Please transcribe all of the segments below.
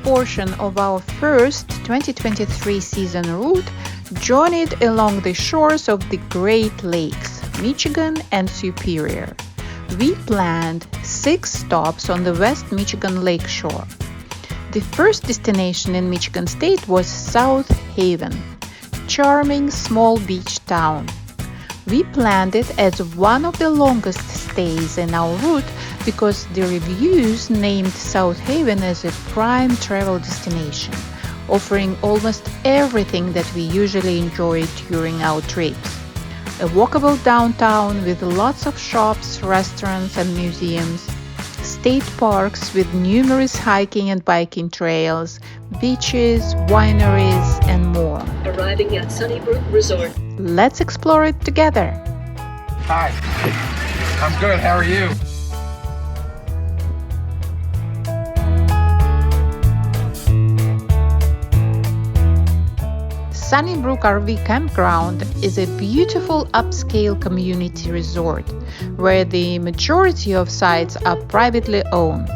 portion of our first 2023 season route journeyed along the shores of the Great Lakes, Michigan and Superior. We planned 6 stops on the West Michigan Lakeshore. The first destination in Michigan State was South Haven, charming small beach town. We planned it as one of the longest stays in our route because the reviews named South Haven as a prime travel destination, offering almost everything that we usually enjoy during our trips. A walkable downtown with lots of shops, restaurants and museums, state parks with numerous hiking and biking trails, beaches, wineries and more. Arriving at Brook Resort. Let's explore it together. Hi, I'm good. How are you? Brook RV Campground is a beautiful upscale community resort where the majority of sites are privately owned.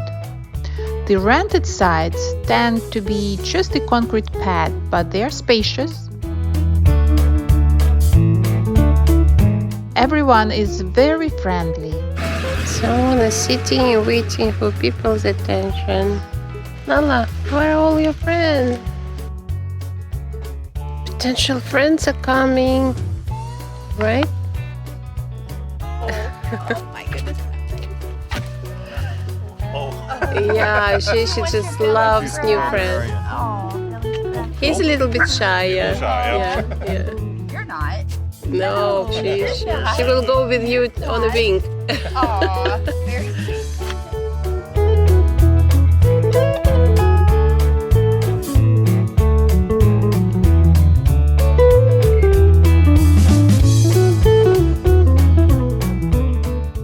The rented sites tend to be just a concrete pad, but they are spacious. Everyone is very friendly. So they're sitting and waiting for people's attention. Nala, where are all your friends? Potential friends are coming, right? Oh my goodness. Yeah, she just loves new friends. Oh, He's a little bit shy, yeah. Yeah. you're not. No, she will go with you on a wing. Oh, very sweet.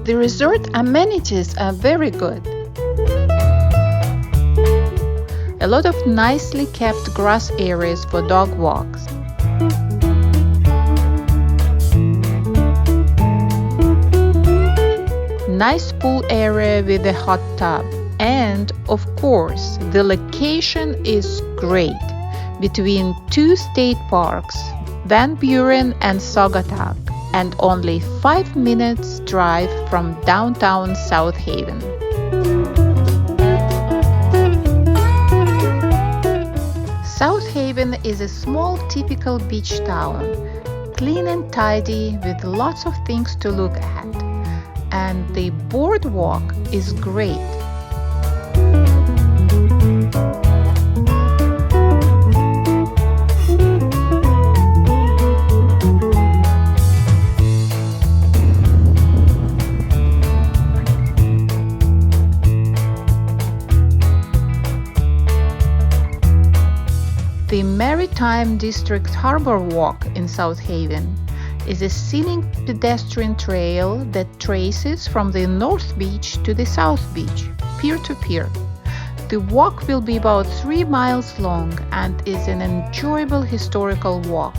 The resort amenities are very good. A lot of nicely kept grass areas for dog walks. Nice pool area with a hot tub. And, of course, the location is great between 2 state parks, Van Buren and Saugatuck, and only 5 minutes drive from downtown South Haven. South Haven is a small typical beach town, clean and tidy with lots of things to look at, and the boardwalk is great. The Maritime District Harbor Walk in South Haven is a scenic pedestrian trail that traces from the North Beach to the South Beach, pier to pier. The walk will be about 3 miles long and is an enjoyable historical walk.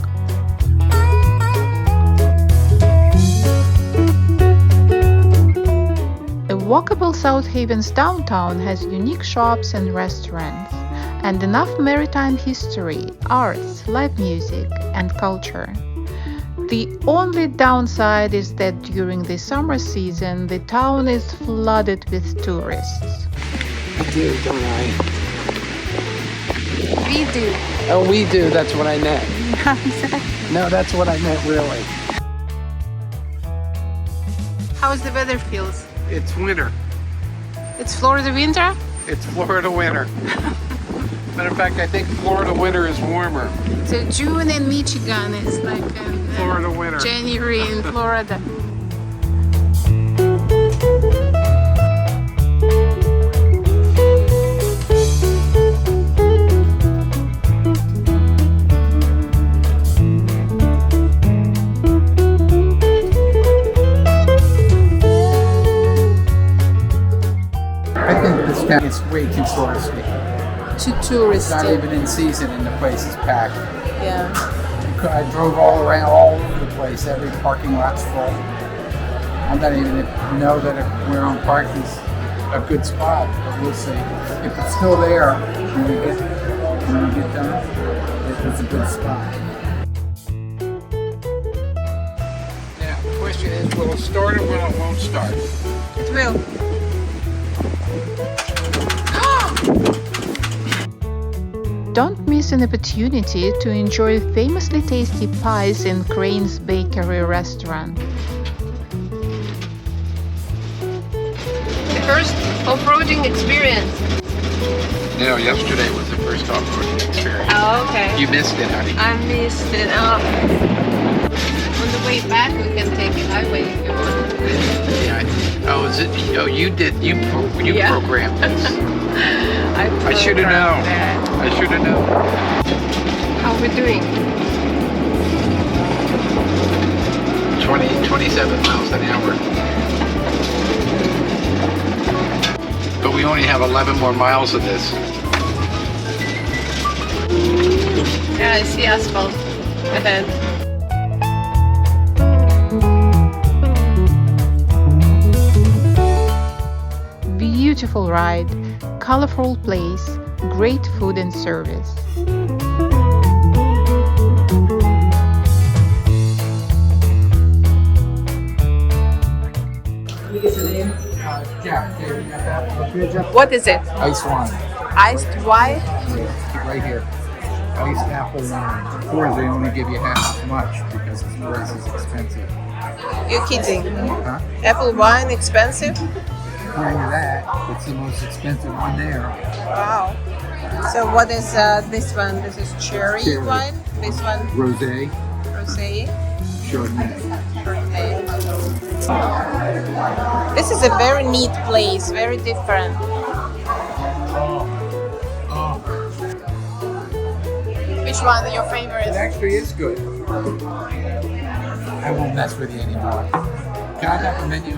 A walkable South Haven's downtown has unique shops and restaurants, and enough maritime history, arts, live music, and culture. The only downside is that during the summer season, the town is flooded with tourists. We do, don't I? We do. Oh, we do. That's what I meant. No, that's what I meant, really. How's the weather feels? It's winter. It's Florida winter? It's Florida winter. Matter of fact, I think Florida winter is warmer. So June in Michigan is like Florida winter. January in Florida. I think this town is way too touristy. Too It's touristy. not even in season and the place is packed. Yeah. I drove all around, all over the place. Every parking lot's full. I don't even know that we're on parking a good spot, but we'll see. If it's still there when we get done, it's a good spot. Now, the question is, will it start or will it won't start? It will. Don't miss an opportunity to enjoy famously tasty pies in Crane's Bakery restaurant. The first off-roading experience. No, yesterday was the first off-roading experience. Oh, okay. You missed it, honey. I missed it. Oh. On the way back, we can take the highway if you want. Yeah. Oh, is it? Oh, you did. You Yeah. programmed this. I should have programmed known. that. I should have known. How are we doing? 27 miles an hour. But we only have 11 more miles of this. Yeah, I see asphalt ahead. Beautiful ride, colorful place, great food and service. Jack, you got that? What is it? Ice wine. Iced wine? Right here. Iced apple wine. Of course, they only give you half as much because it's twice as expensive. You're kidding. Huh? Apple wine expensive? According to that, it's the most expensive one there. Wow. So what is this one? This is cherry Cherry. wine. This one Rosé, rosé. Chardonnay. Chardonnay. This is a very neat place. Very different. Oh, Which one is your it favorite? actually is good. I won't mess with you anymore. Can I have the menu?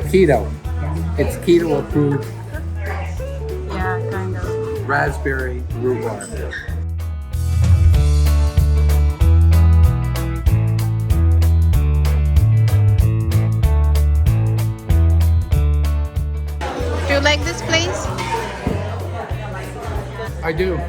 Keto. It's keto approved. Yeah, kind of. Raspberry rhubarb. Do you like this place? I do.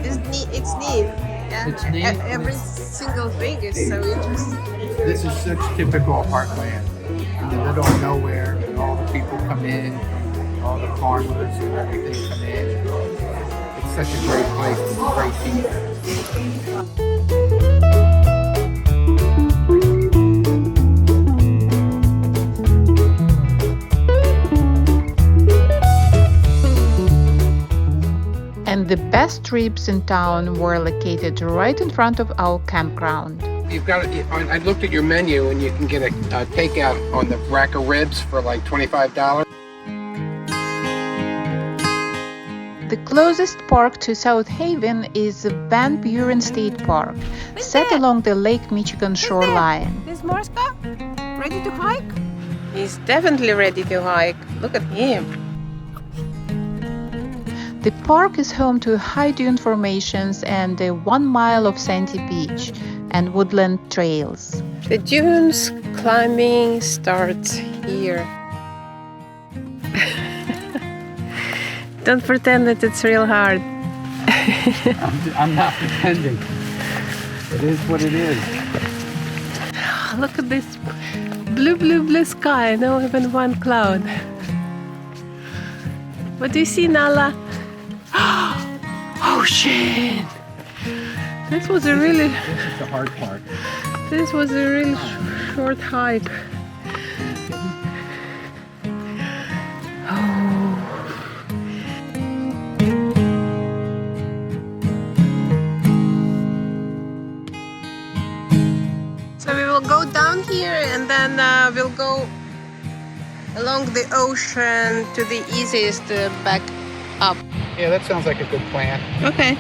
It's neat. It's neat. Yeah. It's neat. Every single thing is so interesting. This is such typical heartland. In the middle of nowhere, and all the people come in, all the farmers and everything come in. It's such a great place with great people. And the best ribs in town were located right in front of our campground. You've got. I looked at your menu, and you can get a takeout on the rack of ribs for like $25. The closest park to South Haven is Van Buren State Park, set along the Lake Michigan shoreline. Is Morska ready to hike? He's definitely ready to hike. Look at him. The park is home to high dune formations and 1 mile of sandy beach and woodland trails. The dunes climbing starts here. Don't pretend that it's real hard. I'm not pretending. It is what it is. Look at this blue sky. No even one cloud. What do you see, Nala? Ocean! This was a really... This is the hard part. This was a really short hike. So we will go down here and then we'll go along the ocean to the easiest back up. Yeah, that sounds like a good plan. Okay.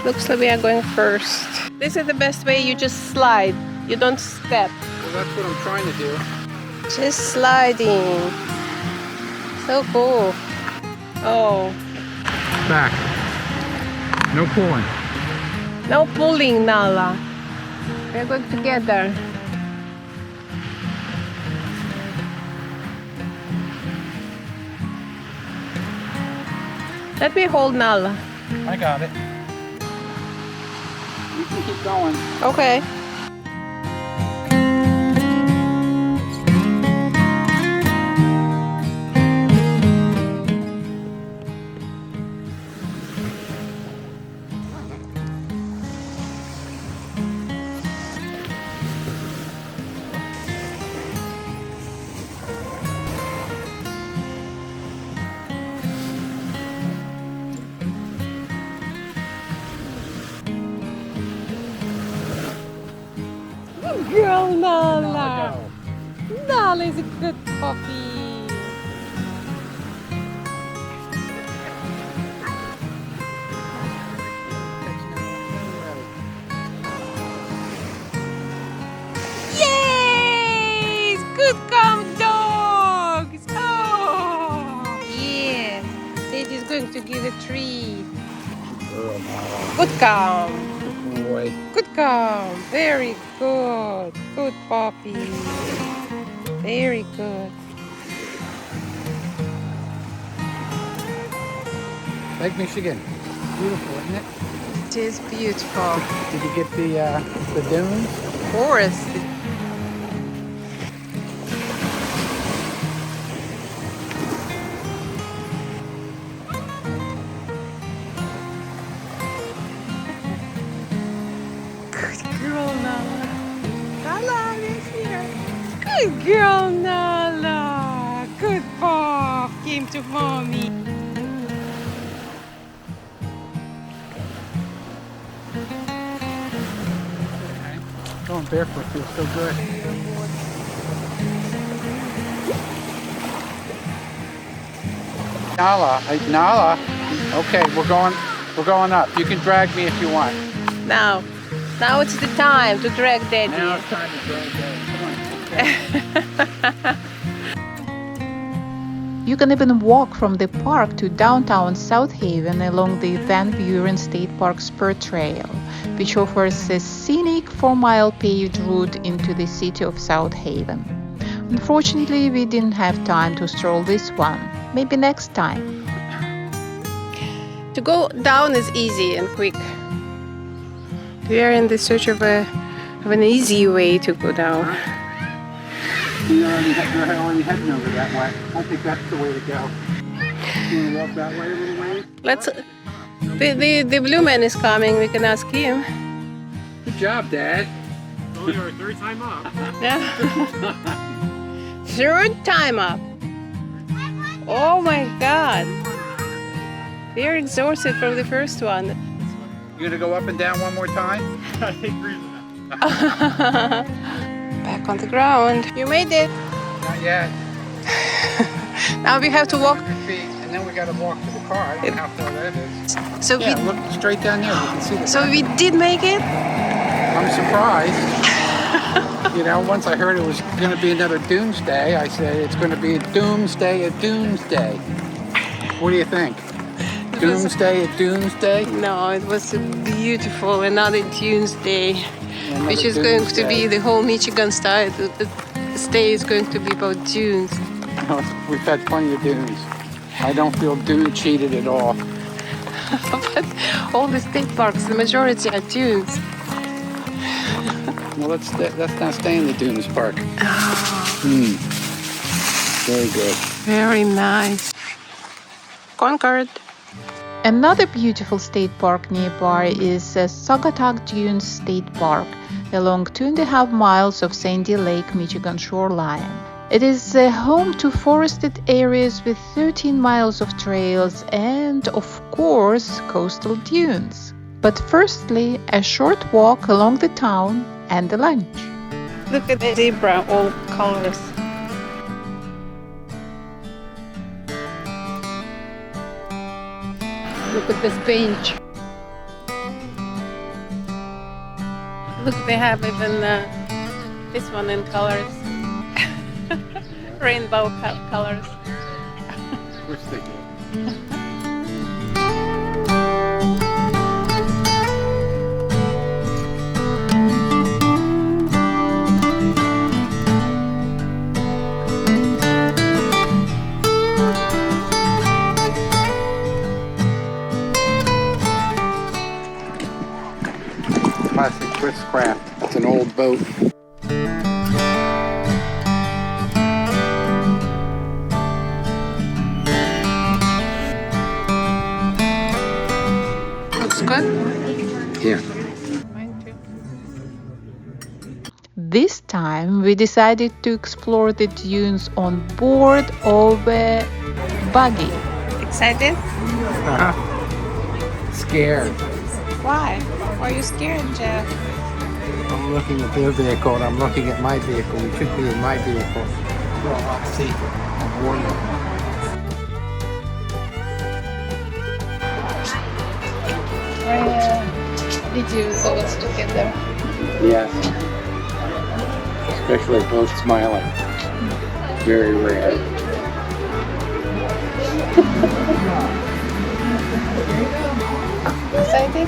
Looks like we are going first. This is the best way, you just slide. You don't step. Well, that's what I'm trying to do. Just sliding. So cool. Oh. Back. No pulling. No pulling, Nala. We're going together. Let me hold Nala. I got it. You can keep going. Okay. Good girl, Nala. Nala is a good puppy. Yay! Good calm dogs. Oh, yeah. Daddy's going to give a treat. Good calm. Boy. Good calm. Very good. Good puppy. Very good. Lake Michigan. Beautiful, isn't it? It is beautiful. Did you get the dunes? Of course. Good girl, Nala. Nala, we're here. Good girl, Nala. Good pup. Came to mommy. Going barefoot feels so good. Nala. Okay, we're going up. You can drag me if you want. Now it's the time to drag Daddy. Now it's time to drag Daddy. Come on. You can even walk from the park to downtown South Haven along the Van Buren State Park Spur Trail, which offers a scenic 4-mile paved route into the city of South Haven. Unfortunately, we didn't have time to stroll this one. Maybe next time. To go down is easy and quick. We are in the search of an easy way to go down. You're already heading over that way. I think that's the way to go. You want to walk that way a little way? Let's. The blue man is coming. We can ask him. Good job, Dad. Only our third time up. Yeah. Third time up. Oh my God. We're exhausted from the first one. You gonna go up and down one more time? I think we're enough. Back on the ground. You made it. Not yet. Now we have to walk. Feet, and then we gotta walk to the car. I don't know how far that is. So Yeah, look straight down there. You can see the we did make it. I'm surprised. You know, once I heard it was going to be another doomsday, I said it's going to be a doomsday. What do you think? Doomsday, No, it was a beautiful another Tuesday, Another which is going to doomsday. be the whole Michigan style. The stay is going to be about dunes. We've had plenty of dunes. I don't feel dune cheated at all. But all the state parks, the majority are dunes. Well, let's not stay in the dunes park. Very good. Very nice. Concord. Another beautiful state park nearby is Saugatuck Dunes State Park, along 2.5 miles of Sandy Lake, Michigan shoreline. It is home to forested areas with 13 miles of trails and, of course, coastal dunes. But firstly, a short walk along the town and the lunch. Look at the zebra, all colors. Look at this bench. Look, they have even this one in colors. Rainbow colors. Of course they do. Chris Craft. It's an old boat. Looks good. Yeah. This time we decided to explore the dunes on board of a buggy. Excited? Scared. Why? Why are you scared, Jeff? I'm looking at their vehicle and I'm looking at my vehicle. We should be in my vehicle. Well, let's see. I'm warning. Did you so us together? Yes. Especially both smiling. Very rare. Excited?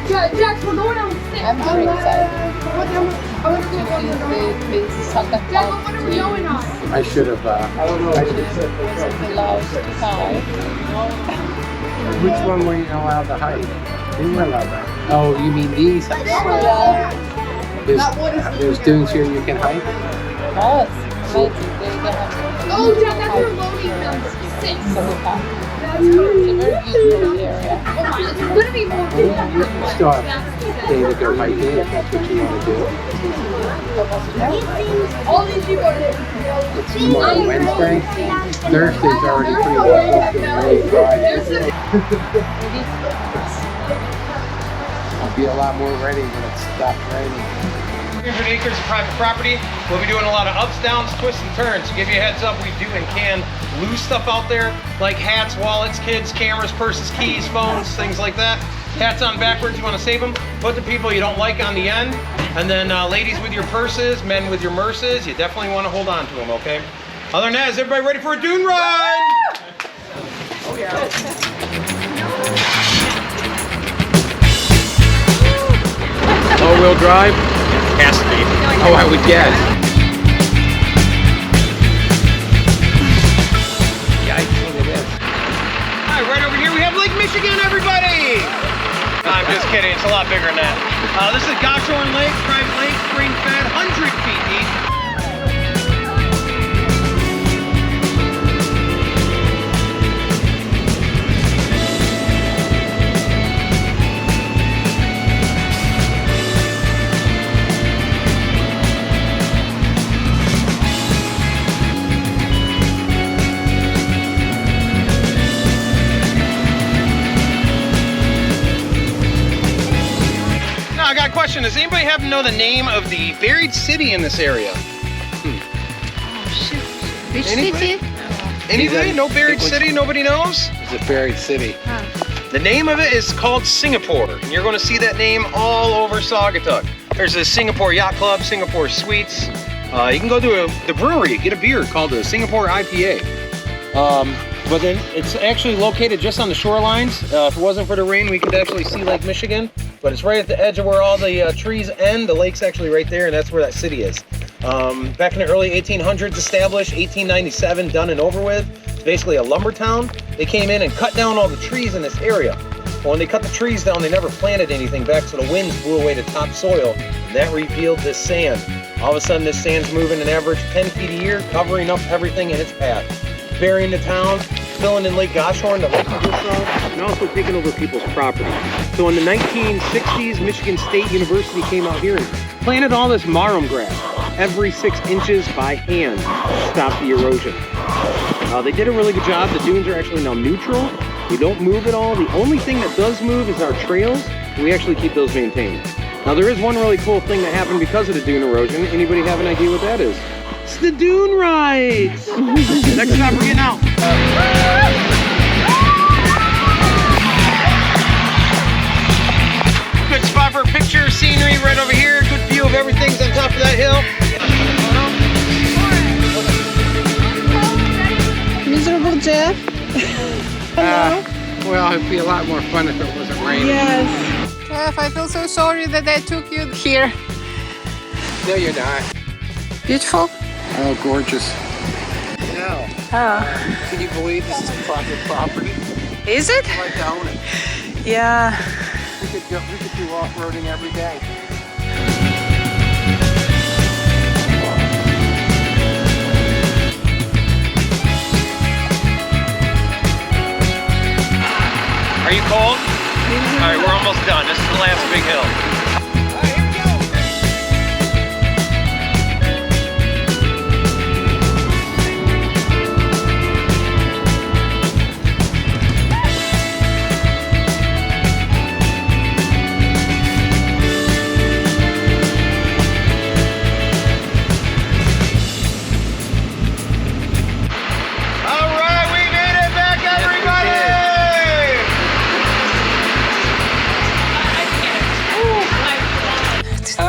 Jax, we're going on 6. I'm very excited. I want to go on Jack, what are we going on? I should have, I don't know. Which one were you allowed to hike? You were allowed to hike. Oh, you mean these? There's dunes here you can hike? Oh, Jack, that's where loading comes. 6. It's a very beautiful area. Oh my, it's going to be more You still have day to go hiking if that's what you want to do. all these people are there. It's tomorrow, Wednesday. Thursday's already pretty well booked and really dry. I'll be a lot more ready when it stops raining. 300 acres of private property. We'll be doing a lot of ups, downs, twists, and turns. To give you a heads up, we do and can lose stuff out there, like hats, wallets, kids, cameras, purses, keys, phones, things like that. Hats on backwards, you want to save them. Put the people you don't like on the end. And then ladies with your purses, men with your merces, you definitely want to hold on to them, okay? Other than that, is everybody ready for a dune ride? Oh yeah. All-wheel drive? Has to be. Oh, I would guess. Yeah, I think it is. All right, right over here we have Lake Michigan, everybody! I'm just kidding, it's a lot bigger than that. This is Goshorn Lake, private lake, spring-fed, 100 feet deep. Now, I got a question. Does anybody happen to know the name of the buried city in this area? Which Anybody? city? Anybody? No buried city? Nobody knows? It's a buried city. The name of it is called Singapore, and you're going to see that name all over Saugatuck. There's a Singapore Yacht Club, Singapore Suites. You can go to the brewery, get a beer called the Singapore IPA. But then it's actually located just on the shorelines. If it wasn't for the rain, we could actually see Lake Michigan. But it's right at the edge of where all the trees end. The lake's actually right there, and that's where that city is. Back in the early 1800s, established, 1897, done and over with. It's basically a lumber town. They came in and cut down all the trees in this area. Well, when they cut the trees down, they never planted anything back, so the winds blew away the topsoil, and that revealed this sand. All of a sudden, this sand's moving an average 10 feet a year, covering up everything in its path. Burying the town, filling in Lake Goshorn, the lake and also taking over people's property. So in the 1960s, Michigan State University came out here and planted all this marram grass every 6 inches by hand to stop the erosion. They did a really good job. The dunes are actually now neutral. We don't move at all. The only thing that does move is our trails. We actually keep those maintained. Now there is one really cool thing that happened because of the dune erosion. Anybody have an idea what that is? It's the dune rides! Next stop, we're getting out. Good spot for a picture, scenery right over here. Good view of everything's on top of that hill. Miserable Jeff? Well, it'd be a lot more fun if it wasn't raining. Yes. Jeff, I feel so sorry that I took you here. No, you're not. Beautiful? Oh, gorgeous. No. Oh. Can you believe this is private property? Is it? I'd like to own it. Yeah. We could do off-roading every day. you cold? All right, we're almost done. This is the last big hill.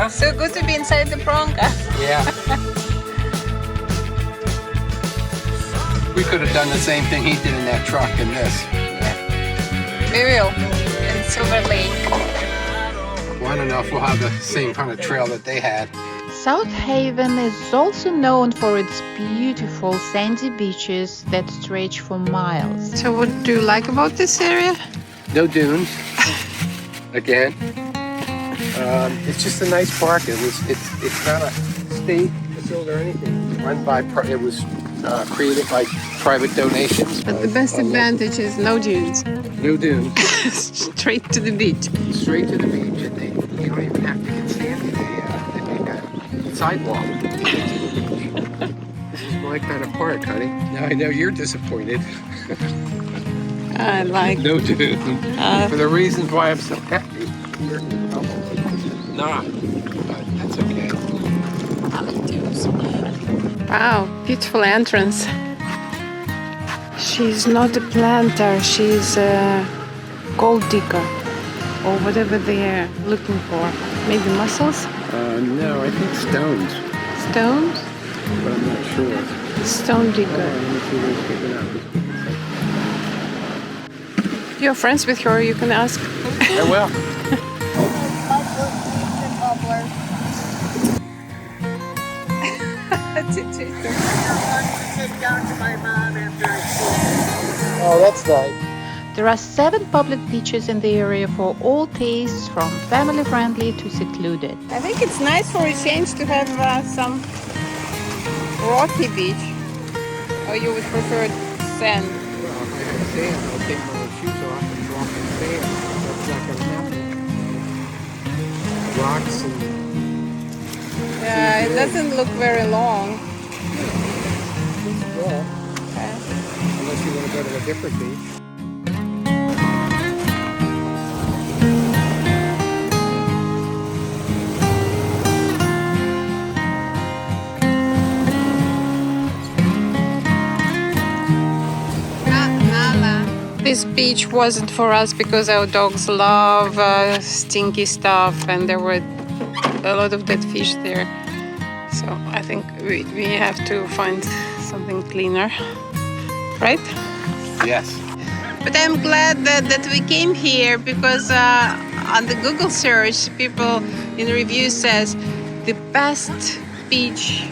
So good to be inside the Bronca. Yeah. We could have done the same thing he did in that truck in this. We will. In Silver Lake. Well, I don't know if we'll have the same kind of trail that they had. South Haven is also known for its beautiful sandy beaches that stretch for miles. So what do you like about this area? No dunes. Again. It's just a nice park. It's not a state facility or anything. It's run by it was created by private donations. But the best advantage is no dunes. No dunes. Straight to the beach. Straight to the beach, and you don't even have to get sandy. They make a sidewalk. This is my kind of park, honey. Now I know you're disappointed. I like. No dunes. For the reasons why I'm so happy. Nah, but that's okay. Wow, beautiful entrance. She's not a planter, she's a gold digger or whatever they're looking for. Maybe mussels? No, I think stones, Stones? but I'm not sure. Stone digger. Let me see what's picking up. You're friends with her, you can ask. I will. Oh, that's nice. There are 7 public beaches in the area for all tastes, from family-friendly to secluded. I think it's nice for a change to have some rocky beach. Or you would prefer sand? Well, if I had sand, I'll take my shoes off and walk in sand. That's not going to happen. Rocks and... Yeah, it doesn't look very long. Well, unless you want to go to a different beach. This beach wasn't for us because our dogs love stinky stuff and there were a lot of dead fish there. So I think we have to find something cleaner, right? Yes. But I'm glad that we came here because on the Google search, people in reviews says the best beach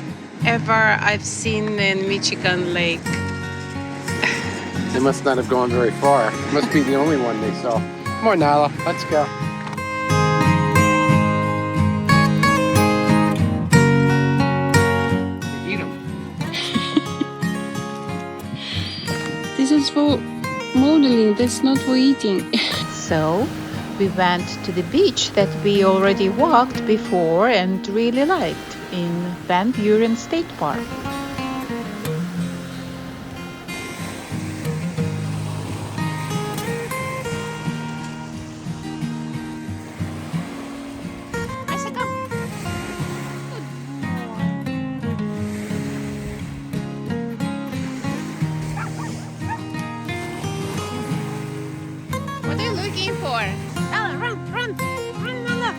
ever I've seen in Michigan Lake. They must not have gone very far. Must be the only one they saw. Come on, Nala, let's go. Eat them. This is for modeling, that's not for eating. So, we went to the beach that we already walked before and really liked, in Van Buren State Park. What are you looking for? Ella, run, Ella.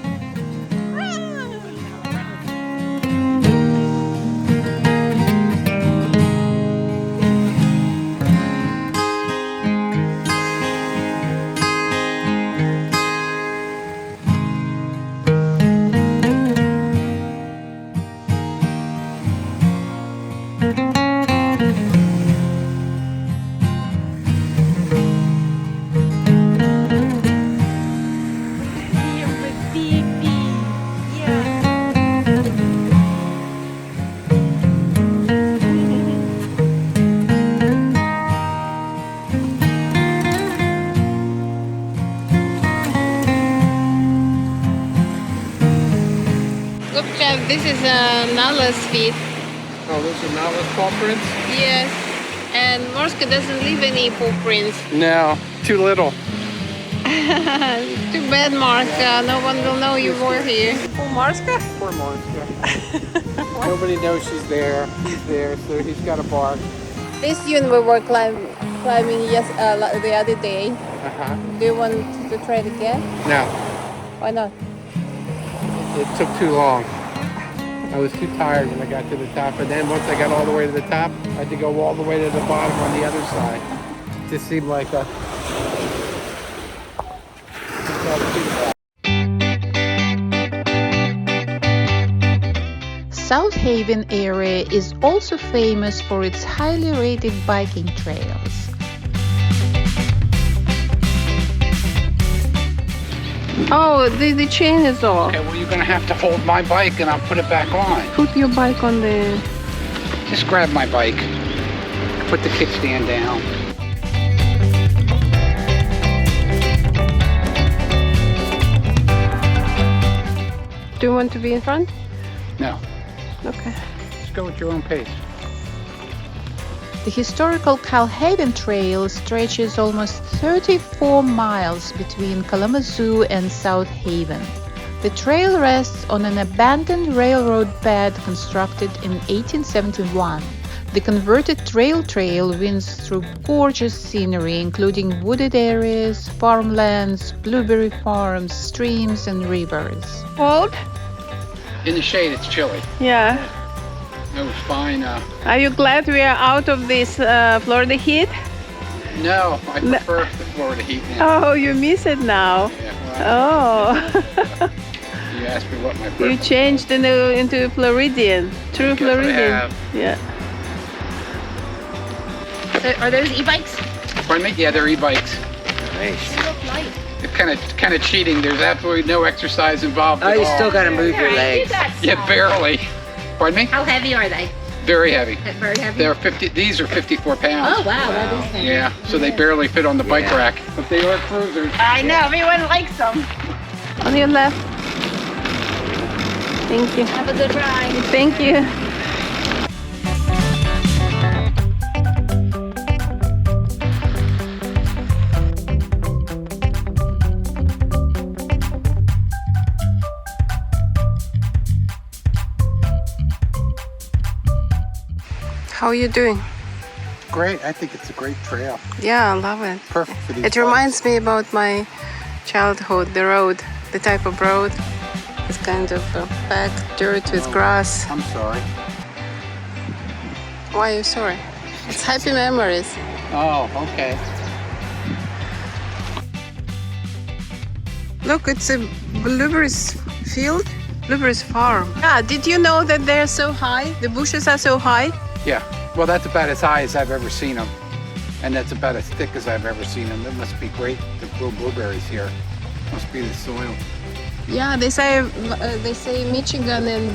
This is Nala's feet. Oh, those are Nala's paw prints? Yes. And Morska doesn't leave any paw prints. No, too little. Too bad, Morska. No one will know you were here. Oh, Morska? Poor Monster. Nobody knows she's there. He's there, so he's got a bark. This dune we were climbing the other day. Uh-huh. Do you want to try it again? No, Why not? it took too long. I was too tired when I got to the top, and then once I got all the way to the top, I had to go all the way to the bottom on the other side. It just seemed like a... South Haven area is also famous for its highly rated biking trails. Oh, the chain is off. Okay, well, you're going to have to hold my bike, and I'll put it back on. Put your bike on the... Just grab my bike. Put the kickstand down. Do you want to be in front? No, Okay. just go at your own pace. The historical Calhaven Trail stretches almost 34 miles between Kalamazoo and South Haven. The trail rests on an abandoned railroad bed constructed in 1871. The converted trail winds through gorgeous scenery, including wooded areas, farmlands, blueberry farms, streams, and rivers. Cold? In the shade, it's chilly. Yeah. It was fine. Are you glad we are out of this Florida heat? No, I prefer the Florida heat now. Oh, you miss it now. Yeah, well, Oh. you asked me what my You preference changed into Floridian. True Guess I Floridian. have. Yeah. Are those e-bikes? Pardon me? Yeah, they're e-bikes. They look light. It's kind of cheating. There's absolutely no exercise involved at Oh, you all. still gotta move your legs. Yeah, barely. Pardon me? How heavy are they? Very heavy. Very heavy? They're 50. These are 54 pounds. Oh, wow. That is heavy. Yeah, so they barely fit on the bike rack. But they are cruisers. I know. Everyone likes them. On your left. Thank you. Have a good ride. Thank you. How are you doing? Great. I think it's a great trail. Yeah, I love it. Perfect for these It reminds me about my childhood, the road, the type of road. It's kind of packed dirt with grass. I'm sorry. Why are you sorry? It's happy memories. Oh, okay. Look, it's a blueberries field, blueberries farm. Yeah, did you know that they're so high? The bushes are so high? Yeah. Well, that's about as high as I've ever seen them. And that's about as thick as I've ever seen them. It must be great to grow blueberries here. Must be the soil. Yeah, they say Michigan and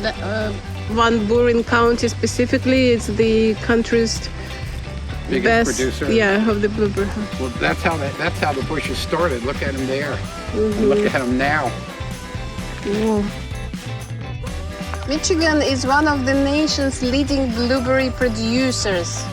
Van Buren County specifically, it's the country's Biggest best producer. Yeah, of the blueberry. Well, that's how the bushes started. Look at them there. And look at them now. Whoa. Michigan is one of the nation's leading blueberry producers.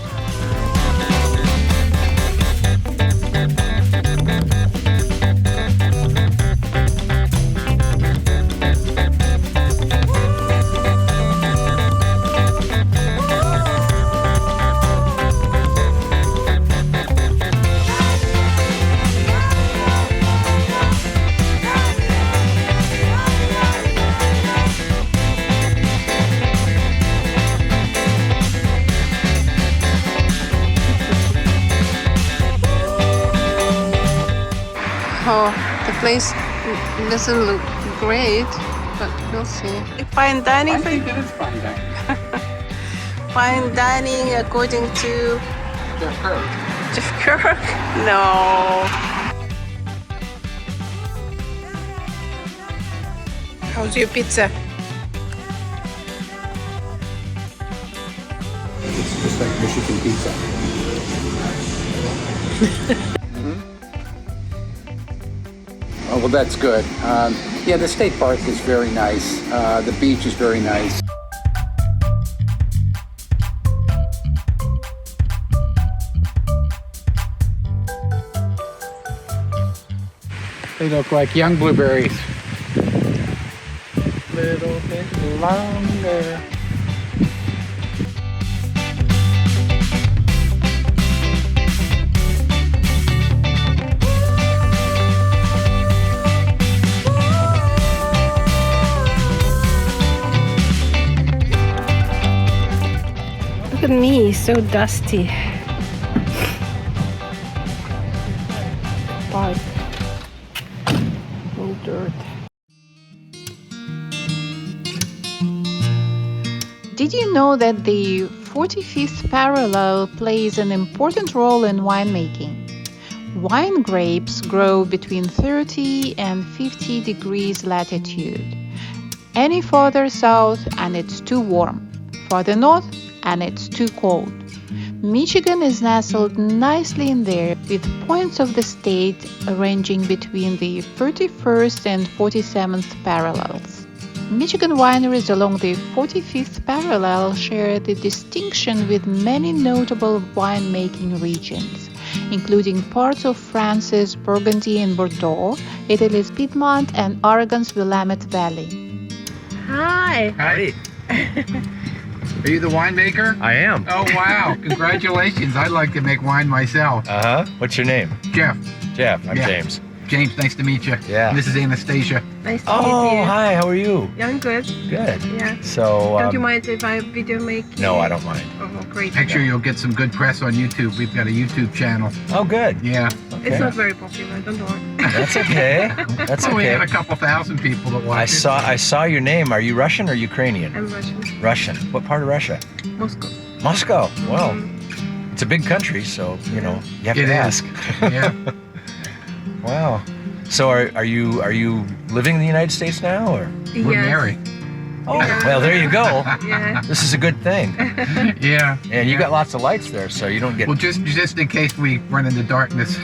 Oh, the place doesn't look great, but we'll see. Fine dining. I think it is fine dining. Fine dining according to Jeff Kirk. Jeff Kirk. No. How's your pizza? It's just like Michigan pizza. Oh, well, that's good. Yeah, the state park is very nice. The beach is very nice. They look like young blueberries. Little bit longer. Look at me, so dusty. Park. No dirt. Did you know that the 45th parallel plays an important role in winemaking? Wine grapes grow between 30 and 50 degrees latitude. Any farther south and it's too warm. Farther north and it's too cold. Michigan is nestled nicely in there, with points of the state ranging between the 31st and 47th parallels. Michigan wineries along the 45th parallel share the distinction with many notable winemaking regions, including parts of France's Burgundy and Bordeaux, Italy's Piedmont, and Oregon's Willamette Valley. Hi. Howdy. Are you the winemaker? I am. Oh, wow. Congratulations. I'd like to make wine myself. Uh-huh. What's your name? Jeff. Jeff. I'm Yeah. James. James, nice to meet you. Yeah. This is Anastasia. Nice to Oh, meet you. hi. How are you? Yeah, I'm good. Good. Yeah. So, Don't you mind if I video make? no, I don't mind. Oh, great. Make sure you'll get some good press on YouTube. We've got a YouTube channel. Oh, good. Yeah. Okay. It's not very popular, don't worry. That's okay. That's Oh, we had okay. a couple thousand people that watch I saw your name. Are you Russian or Ukrainian? I'm Russian. Russian. What part of Russia? Moscow. Moscow. Well, it's a big country, so you know you have It to is. ask. Yeah. Wow. So are you living in the United States now, or? We're Yes. married. Oh, well, there you go. Yeah. This is a good thing. Yeah. And you Yeah. got lots of lights there, so you don't get. Well, just in case we run into darkness.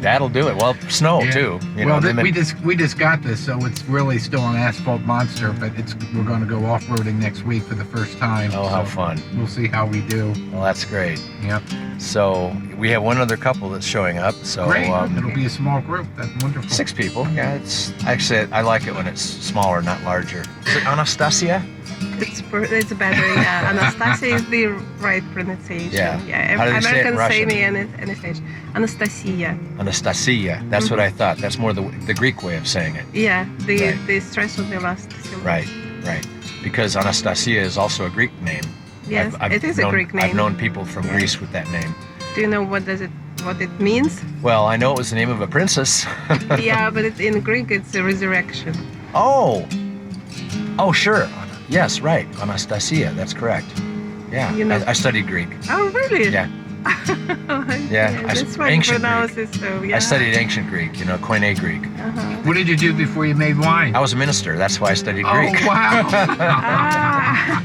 That'll do it. Well, snow Yeah. too. You Well, know, we just got this, so it's really still an asphalt monster. But we're going to go off-roading next week for the first time. Oh, how so fun. We'll see how we do. Well, that's great. Yep. So we have one other couple that's showing up. So Great. It'll be a small group. That's wonderful. 6 people. Yeah, it's actually I like it when it's smaller, not larger. Is it Anastasia? It's better, yeah. Anastasia is the right pronunciation. Yeah. How do they say it in Americans say Russian? me Anastasia. Anastasia. Anastasia. That's what I thought. That's more the Greek way of saying it. Yeah, Right. the stress on the last syllable. Right. Right. Because Anastasia is also a Greek name. Yes, it is a Greek name. I've known people from Greece with that name. Do you know what it means? Well, I know it was the name of a princess. Yeah, but in Greek it's a resurrection. Oh. Oh, sure. Yes, right. Anastasia. That's correct. Yeah. You know- I studied Greek. Oh, really? Yeah. Yeah, That's why you ancient pronounce Greek. it so. Yeah. I studied ancient Greek, Koine Greek. Uh-huh. What did you do before you made wine? I was a minister. That's why I studied Oh, Greek. wow. Ah.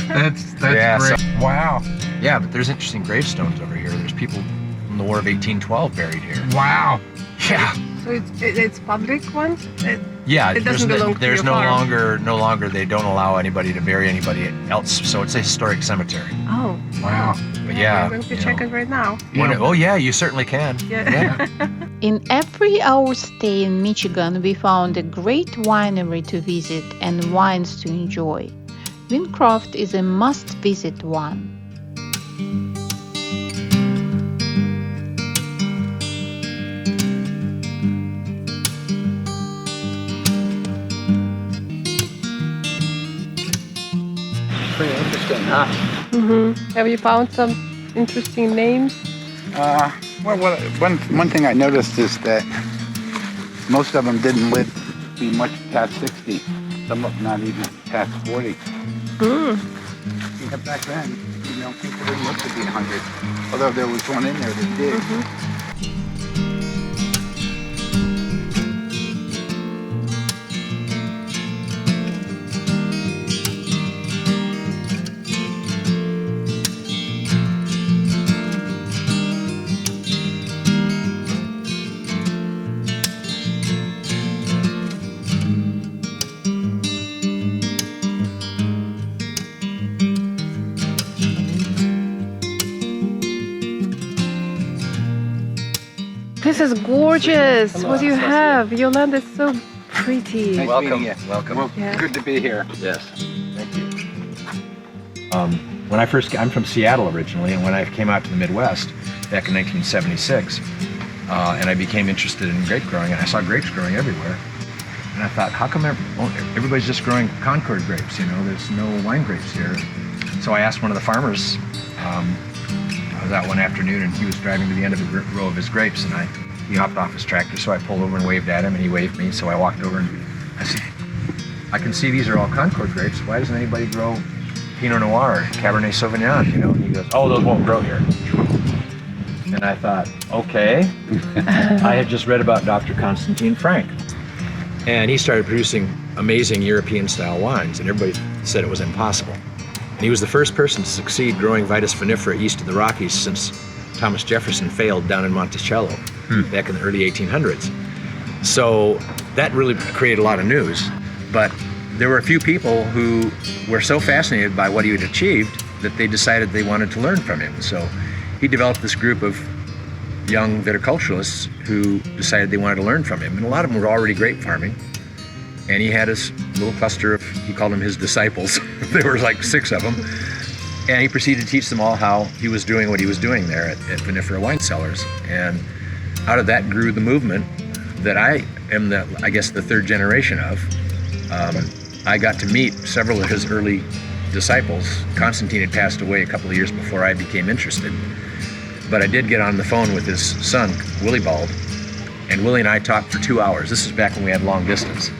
That's Yeah, great. Wow. Yeah, but there's interesting gravestones over here. There's people from the War of 1812 buried here. Wow. Yeah. So it's public one? Yeah, It doesn't belong to there's your no farm. longer they don't allow anybody to bury anybody else. So it's a historic cemetery. Oh. Wow. But yeah, I'm going to you check know. it right now. Oh yeah, you certainly can. Yeah. In every hour stay in Michigan, we found a great winery to visit and wines to enjoy. Wincroft is a must-visit one. Pretty interesting, huh? Have you found some interesting names? One thing I noticed is that most of them didn't live be much past 60. Some of them not even past 40. Yeah, back then, people didn't live to be 100. Although there was one in there that did. This is gorgeous. What do you have? Your land is so pretty. Nice Welcome. meeting you. Welcome. Well, Yeah. good to be here. Yes. Thank you. I'm from Seattle originally, and when I came out to the Midwest back in 1976, and I became interested in grape growing, and I saw grapes growing everywhere. And I thought, how come everybody's just growing Concord grapes? You know, there's no wine grapes here. So I asked one of the farmers. I was out one afternoon, and he was driving to the end of a row of his grapes, and he hopped off his tractor. So I pulled over and waved at him, and he waved me. So I walked over and I said, I can see these are all Concord grapes. Why doesn't anybody grow Pinot Noir or Cabernet Sauvignon? You know? And he goes, oh, those won't grow here. And I thought, okay. I had just read about Dr. Constantine Frank. And he started producing amazing European-style wines, and everybody said it was impossible. And he was the first person to succeed growing Vitis vinifera east of the Rockies since Thomas Jefferson failed down in Monticello back in the early 1800s. So that really created a lot of news. But there were a few people who were so fascinated by what he had achieved that they decided they wanted to learn from him. So he developed this group of young viticulturalists who decided they wanted to learn from him. And a lot of them were already grape farming. And he had his little cluster of, he called them his disciples. There were like 6 of them. And he proceeded to teach them all how he was doing what he was doing there at Vinifera Wine Cellars. And out of that grew the movement that I am the 3rd generation of. I got to meet several of his early disciples. Constantine had passed away a couple of years before I became interested. But I did get on the phone with his son, Willie Bald, and Willie and I talked for 2 hours. This is back when we had long distance.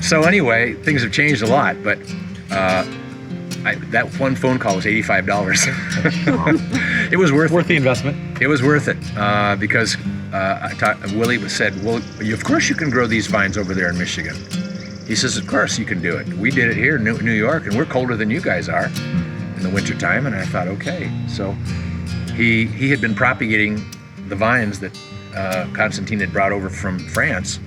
So anyway, things have changed a lot, but that one phone call was $85. It was worth the investment. It was worth it because Willie said, well, of course you can grow these vines over there in Michigan. He says, of course you can do it. We did it here in New York, and we're colder than you guys are in the wintertime. And I thought, okay. So he had been propagating the vines that Constantine had brought over from France.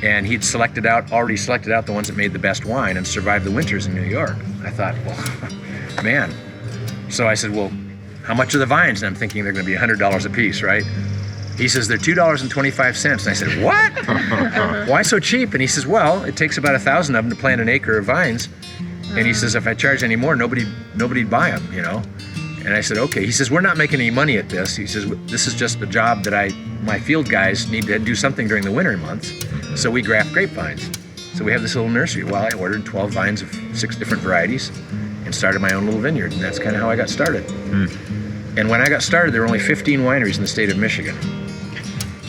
And he'd already selected out the ones that made the best wine and survived the winters in New York. I thought, well, man. So I said, well, how much are the vines? And I'm thinking they're going to be $100 a piece, right? He says, they're $2.25. And I said, what? Why so cheap? And he says, well, it takes about 1,000 of them to plant an acre of vines. And he says, if I charge any more, nobody'd buy them, you know? And I said, okay. He says, we're not making any money at this. He says, this is just a job that my field guys need to do something during the winter months. So we graft grapevines. So we have this little nursery. Well, I ordered 12 vines of 6 different varieties and started my own little vineyard. And that's kind of how I got started. And when I got started, there were only 15 wineries in the state of Michigan.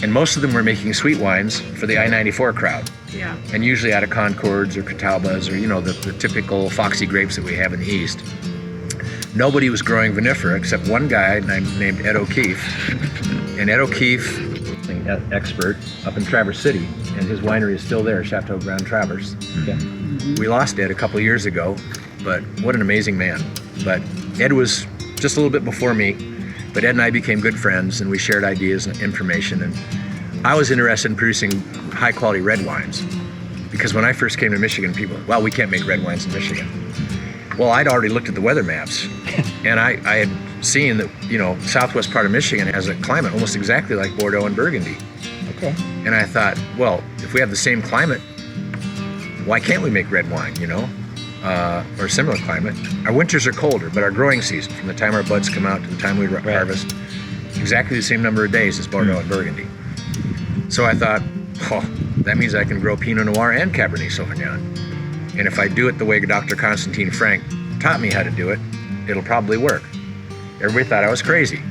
And most of them were making sweet wines for the I-94 crowd. Yeah. And usually out of Concords or Catalbas or, you know, the typical foxy grapes that we have in the East. Nobody was growing vinifera except one guy named Ed O'Keefe. And Ed O'Keefe, an expert up in Traverse City, and his winery is still there, Chateau Grand Traverse. We lost Ed a couple years ago, but what an amazing man. But Ed was just a little bit before me, but Ed and I became good friends, and we shared ideas and information. And I was interested in producing high quality red wines, because when I first came to Michigan, people, well, we can't make red wines in Michigan. Well, I'd already looked at the weather maps, and I had seen that, you know, southwest part of Michigan has a climate almost exactly like Bordeaux and Burgundy. Okay. And I thought, well, if we have the same climate, why can't we make red wine, you know, or a similar climate? Our winters are colder, but our growing season, from the time our buds come out to the time we harvest, exactly the same number of days as Bordeaux and Burgundy. So I thought, that means I can grow Pinot Noir and Cabernet Sauvignon. And if I do it the way Dr. Constantine Frank taught me how to do it, it'll probably work. Everybody thought I was crazy.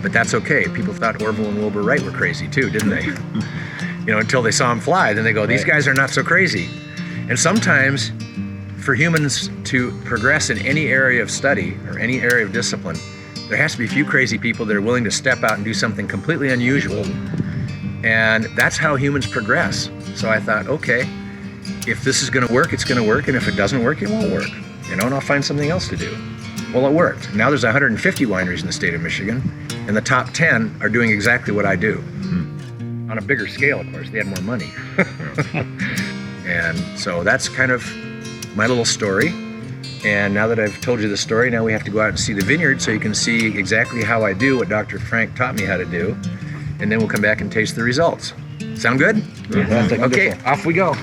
But that's okay. People thought Orville and Wilbur Wright were crazy too, didn't they? You know, until they saw him fly, then they go, these guys are not so crazy. And sometimes for humans to progress in any area of study or any area of discipline, there has to be a few crazy people that are willing to step out and do something completely unusual. And that's how humans progress. So I thought, okay, if this is going to work, it's going to work. And if it doesn't work, it won't work. You know, and I'll find something else to do. Well, it worked. Now there's 150 wineries in the state of Michigan, and the top 10 are doing exactly what I do. On a bigger scale, of course. They had more money. And so that's kind of my little story. And now that I've told you the story, now we have to go out and see the vineyard so you can see exactly how I do what Dr. Frank taught me how to do. and then we'll come back and taste the results. Sound good? Fantastic. Okay, off we go.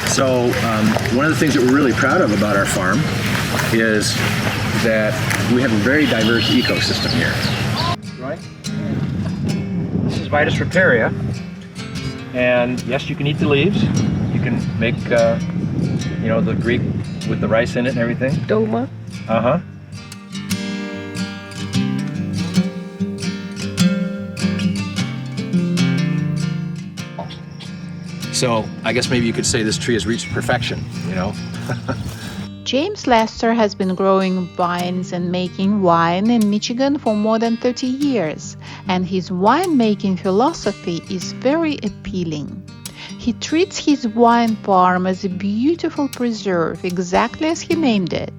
So one of the things that we're really proud of about our farm is that we have a very diverse ecosystem here. Right? This is Vitis riparia, and yes, you can eat the leaves. You can make, the Greek with the rice in it and everything. Dolma. Uh-huh. So I guess maybe you could say this tree has reached perfection, James Lester has been growing vines and making wine in Michigan for more than 30 years, and his winemaking philosophy is very appealing. He treats his wine farm as a beautiful preserve, exactly as he named it,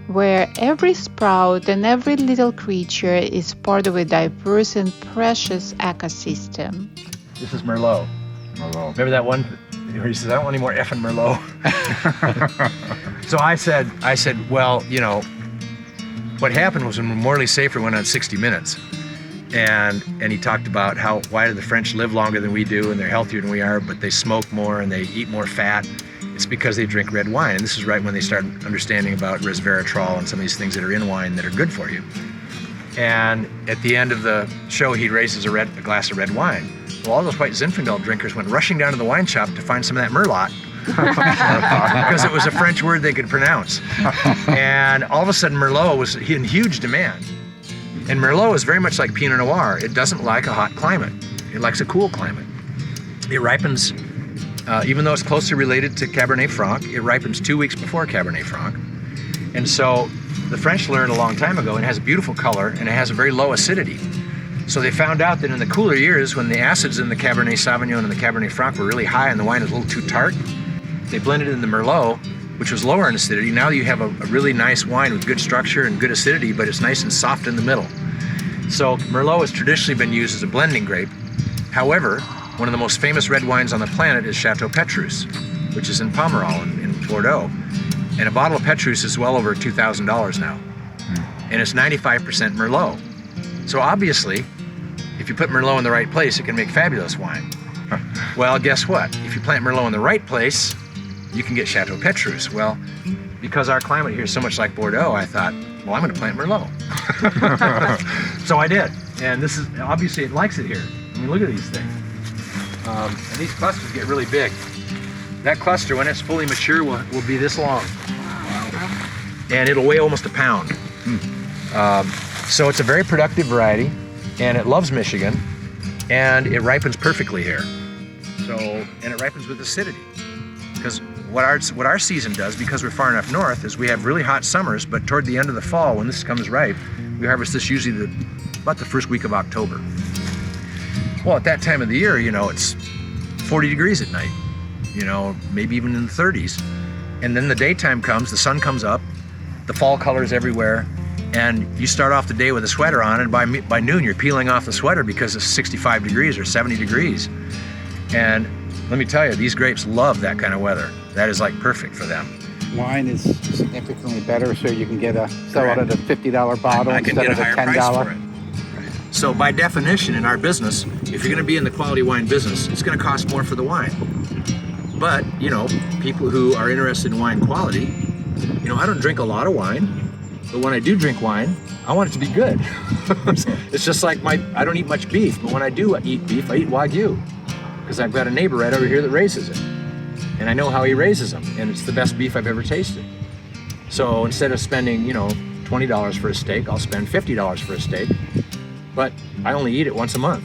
where every sprout and every little creature is part of a diverse and precious ecosystem. This is Merlot. Remember that one where he says, I don't want any more effing Merlot? So I said, well, what happened was when Morley Safer went on 60 Minutes, and he talked about why do the French live longer than we do, and they're healthier than we are, but they smoke more and they eat more fat. It's because they drink red wine. And this is right when they start understanding about resveratrol and some of these things that are in wine that are good for you. And at the end of the show, he raises a glass of red wine. Well, all those white Zinfandel drinkers went rushing down to the wine shop to find some of that Merlot because it was a French word they could pronounce. And all of a sudden, Merlot was in huge demand. And Merlot is very much like Pinot Noir. It doesn't like a hot climate. It likes a cool climate. It ripens, even though it's closely related to Cabernet Franc, it ripens 2 weeks before Cabernet Franc. And so the French learned a long time ago, it has a beautiful color and it has a very low acidity. So they found out that in the cooler years, when the acids in the Cabernet Sauvignon and the Cabernet Franc were really high and the wine was a little too tart, they blended in the Merlot, which was lower in acidity. Now you have a really nice wine with good structure and good acidity, but it's nice and soft in the middle. So Merlot has traditionally been used as a blending grape. However, one of the most famous red wines on the planet is Chateau Petrus, which is in Pomerol in Bordeaux. And a bottle of Petrus is well over $2,000 now. And it's 95% Merlot. So obviously, if you put Merlot in the right place, it can make fabulous wine. Well, guess what? If you plant Merlot in the right place, you can get Chateau Petrus. Well, because our climate here is so much like Bordeaux, I thought, well, I'm going to plant Merlot. So I did. And this is, obviously it likes it here. I mean, look at these things. And these clusters get really big. That cluster, when it's fully mature, will be this long. And it'll weigh almost a pound. So it's a very productive variety, and it loves Michigan, and it ripens perfectly here. And it ripens with acidity. Because what our season does, because we're far enough north, is we have really hot summers, but toward the end of the fall, when this comes ripe, we harvest this usually about the first week of October. Well, at that time of the year, it's 40 degrees at night, maybe even in the 30s. And then the daytime comes, the sun comes up, the fall colors everywhere, and you start off the day with a sweater on, and by noon you're peeling off the sweater because it's 65 degrees or 70 degrees. And let me tell you, these grapes love that kind of weather. That is like perfect for them. Wine is significantly better, so you can sell it at a $50 bottle I can instead get of a a higher $10. price for it. So by definition in our business, if you're going to be in the quality wine business, it's going to cost more for the wine. But, people who are interested in wine quality, I don't drink a lot of wine, but when I do drink wine, I want it to be good. It's just like I don't eat much beef, but when I do eat beef, I eat Wagyu. Because I've got a neighbor right over here that raises it. And I know how he raises them, and it's the best beef I've ever tasted. So instead of spending, $20 for a steak, I'll spend $50 for a steak. But I only eat it once a month,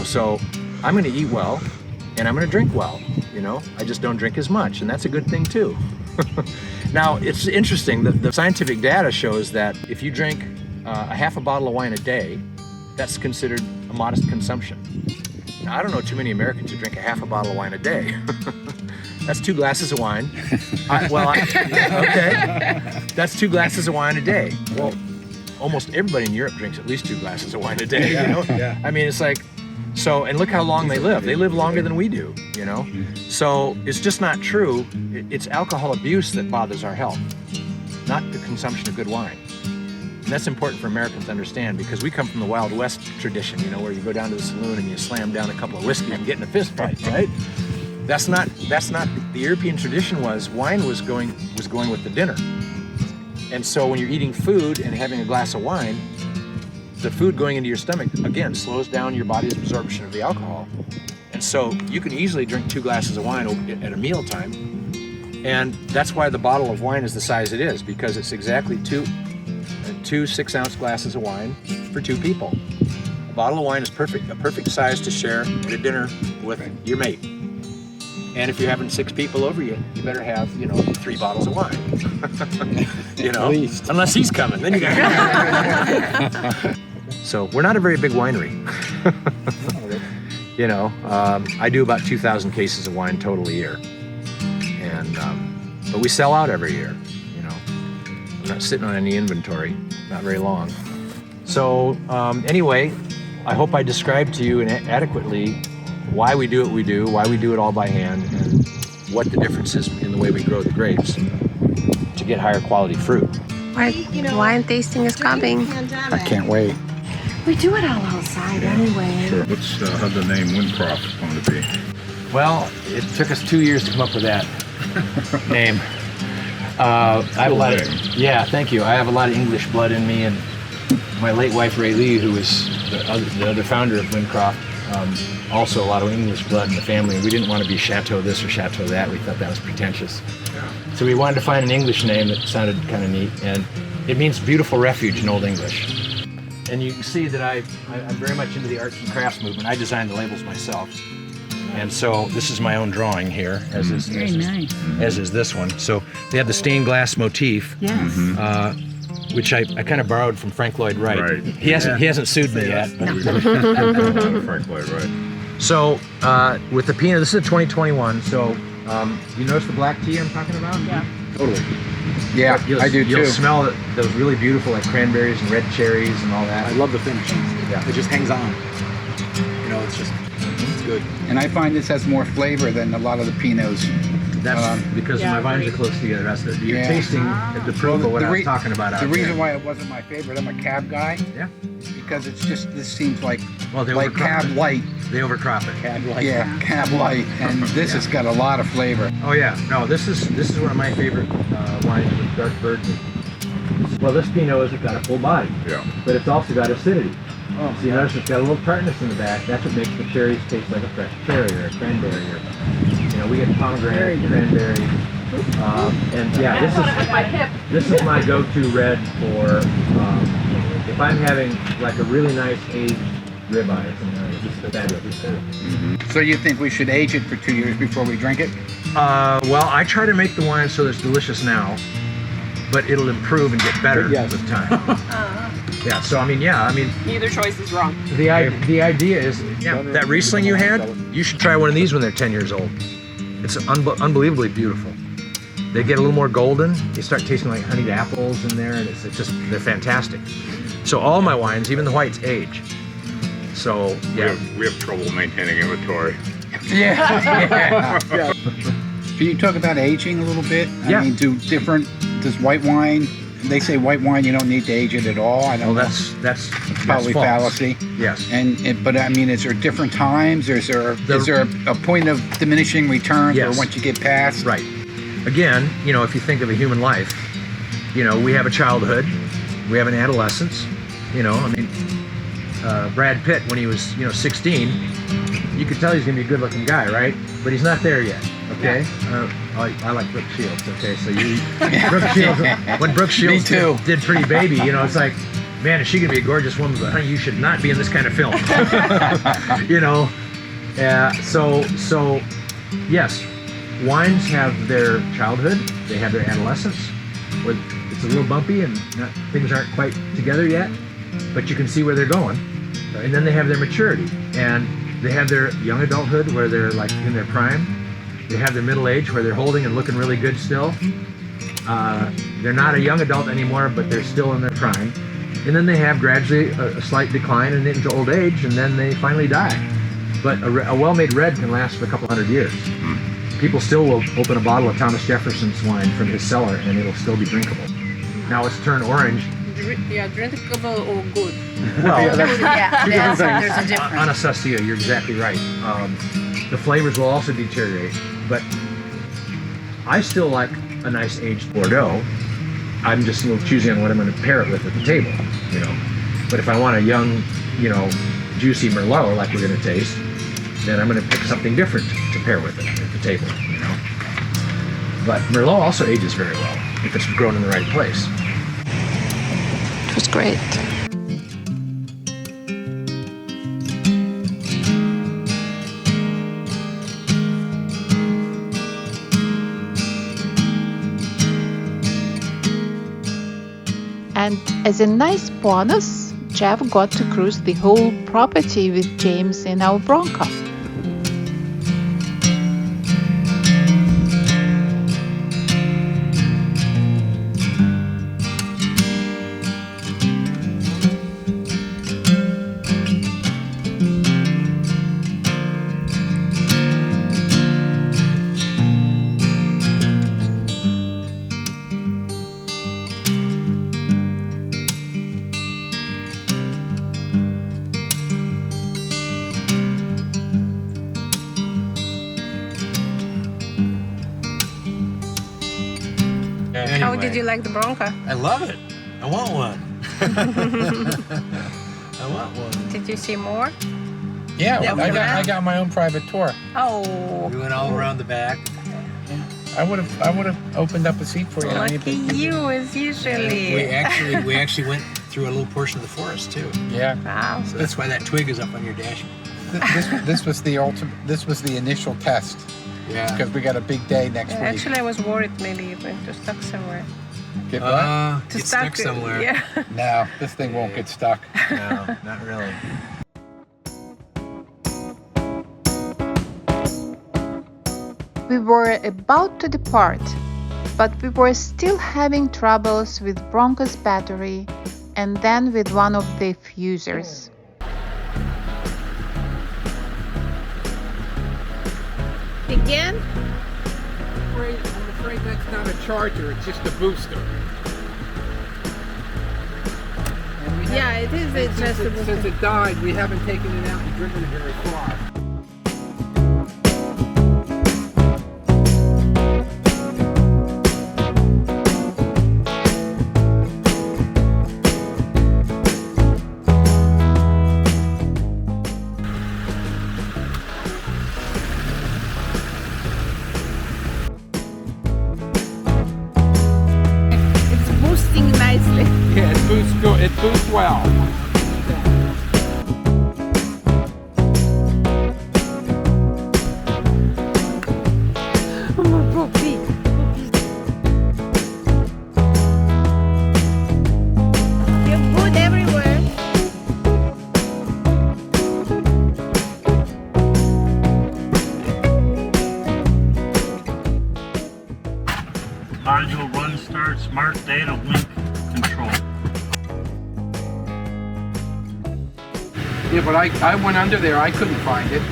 so I'm going to eat well, and I'm going to drink well, I just don't drink as much, and that's a good thing too. Now, it's interesting that the scientific data shows that if you drink a half a bottle of wine a day, that's considered a modest consumption. Now, I don't know too many Americans who drink a half a bottle of wine a day. That's 2 glasses of wine. Okay, that's 2 glasses of wine a day. Well, almost everybody in Europe drinks at least 2 glasses of wine a day, Yeah. I mean, it's like, so, and look how long they live. They live longer than we do, So it's just not true. It's alcohol abuse that bothers our health, not the consumption of good wine. that's important for Americans to understand because we come from the Wild West tradition, you know, where you go down to the saloon and you slam down a couple of whiskey and get in a fist fight, right? That's not the European tradition. Wine was going with the dinner. And so when you're eating food and having a glass of wine, the food going into your stomach, again, slows down your body's absorption of the alcohol. And so you can easily drink 2 glasses of wine at a mealtime. And that's why the bottle of wine is the size it is, because it's exactly two 6-ounce glasses of wine for 2 people. A bottle of wine is a perfect size to share at a dinner with your mate. And if you're having 6 people over you, you better have, 3 bottles of wine. At least. Unless he's coming, then you got. So we're not a very big winery. I do about 2,000 cases of wine total a year, and but we sell out every year. We're not sitting on any inventory, not very long. So anyway, I hope I described to you adequately why we do what we do, why we do it all by hand, and what the difference is in the way we grow the grapes to get higher quality fruit. Wine tasting is coming. I can't wait. We do it all outside anyway. Sure. How'd the name Windcroft come to be? Well, it took us 2 years to come up with that name. I have a lot of, thank you. I have a lot of English blood in me, and my late wife Ray Lee, who was the other founder of Windcroft, also a lot of English blood in the family. We didn't want to be Chateau this or Chateau that. We thought that was pretentious. Yeah. So we wanted to find an English name that sounded kind of neat, and it means beautiful refuge in Old English. And you can see that I'm very much into the arts and crafts movement. I designed the labels myself. And so this is my own drawing here, as is this one. So they have the stained glass motif, which I kind of borrowed from Frank Lloyd Wright. Right. He hasn't sued me yet. Frank Lloyd Wright. So with the Pinot, this is a 2021. So you notice the black tea I'm talking about? Yeah. Totally. Yeah, I do too. You'll smell those really beautiful like cranberries and red cherries and all that. I love the finish. Yeah. It just hangs on. It's good. And I find this has more flavor than a lot of the Pinots. That's because my vines are close together. You're tasting the proof of what I was talking about out The reason there. why it wasn't my favorite, I'm a cab guy. Yeah. Because this seems like like cab light. They overcrop it. Cab light. Yeah, cab light. And this has got a lot of flavor. Oh yeah. No, this is one of my favorite wines with dark burgundy. Well, this Pinot has got a full body. Yeah. But it's also got acidity. Oh, so you notice it's got a little tartness in the back. That's what makes the cherries taste like a fresh cherry or a cranberry. We get pomegranate, cranberry, and this is my go-to red for if I'm having like a really nice aged ribeye. This is fabulous. So you think we should age it for 2 years before we drink it? Well, I try to make the wine so that it's delicious now, but it'll improve and get better with time. Yeah, so Neither choice is wrong. The idea is, that Riesling you had, you should try one of these when they're 10 years old. It's unbelievably beautiful. They get a little more golden. You start tasting like honeyed apples in there, and they're fantastic. So all my wines, even the whites, age. So We have trouble maintaining inventory. Yeah. Can you talk about aging a little bit? I mean, does white wine? They say white wine you don't need to age it at all. I don't know. That's probably fallacy. Yes. But I mean, is there different times? Or is there a point of diminishing returns, or once you get past? Right. Again, if you think of a human life, we have a childhood, we have an adolescence. Brad Pitt, when he was 16, you could tell he's gonna be a good-looking guy, right? But he's not there yet. Okay. I like Brooke Shields. Okay, so Brooke Shields. When Brooke Shields did Pretty Baby, it's like, man, is she gonna be a gorgeous woman? But honey, you should not be in this kind of film. So yes, wines have their childhood. They have their adolescence, where it's a little bumpy and things aren't quite together yet, but you can see where they're going. And then they have their maturity, and they have their young adulthood where they're like in their prime. They have their middle age where they're holding and looking really good still. They're not a young adult anymore, but they're still in their prime. And then they have gradually a slight decline and into old age, and then they finally die. But a well-made red can last for a couple hundred years. People still will open a bottle of Thomas Jefferson's wine from his cellar, and it'll still be drinkable. Now it's turned orange drinkable or good. Well, Yeah, two different things. there's a difference. On a Castilla, you're exactly right. The flavors will also deteriorate, but I still like a nice aged Bordeaux. I'm just a little choosy on what I'm going to pair it with at the table, you know. But if I want a young, you know, juicy Merlot like we're going to taste, then I'm going to pick something different to pair with it at the table, you know. But Merlot also ages very well if it's grown in the right place. It was great. And as a nice bonus, Jeff got to cruise the whole property with James in our Bronco. How did you like the Bronco? I love it. I want one. I want one. Did you see more? Yeah, Yeah, I got my own private tour. Oh, We went all around the back. I would have opened up a seat for you. lucky you as usually. We actually went through a little portion of the forest too. Yeah. Wow. So that's why that twig is up on your dash. This was the ultimate. This was the initial test Yeah. because we got a big day next week. Actually, I was worried maybe it went to stuck somewhere. Get what? Get stuck somewhere. Yeah. No, this thing won't get stuck. No, not really. We were about to depart, but we were still having troubles with Bronco's battery and then with one of the fusers. Again? I'm afraid that's not a charger, it's just a booster. Yeah, it is. It's just a Since it died, we haven't taken it out and driven it very far. It's boosting nicely. Yeah, it boosts well. You're good everywhere. Module run start, smart data link control. Yeah, but I went under there, I couldn't find it.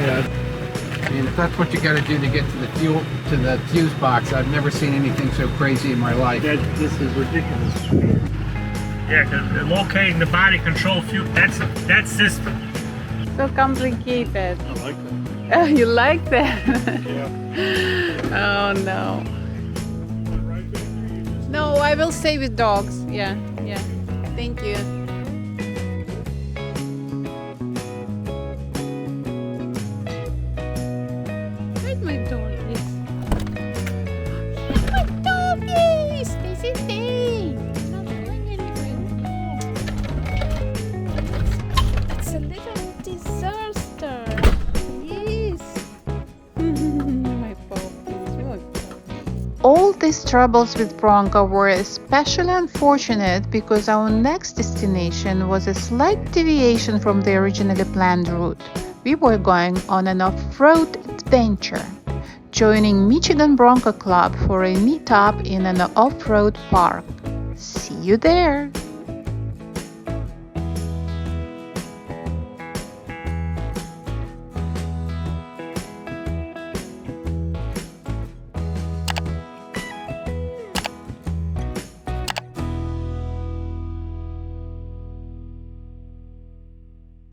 Yeah. I mean, if that's what you got to do to get to the fuse box, I've never seen anything so crazy in my life. This is ridiculous. Yeah, because locating the body control fuse, that's system. So complicated. I like that. Oh, you like that? Yeah. Oh no. No, I will stay with dogs. Yeah, yeah. Thank you. Where's my doggies? My doggies! This is me! Not going anywhere. It's a little disaster. Yes. My puppies. All these troubles with Bronco were especially unfortunate because our next destination was a slight deviation from the originally planned route. We were going on an off-road adventure, joining Michigan Bronco Club for a meetup in an off-road park. See you there!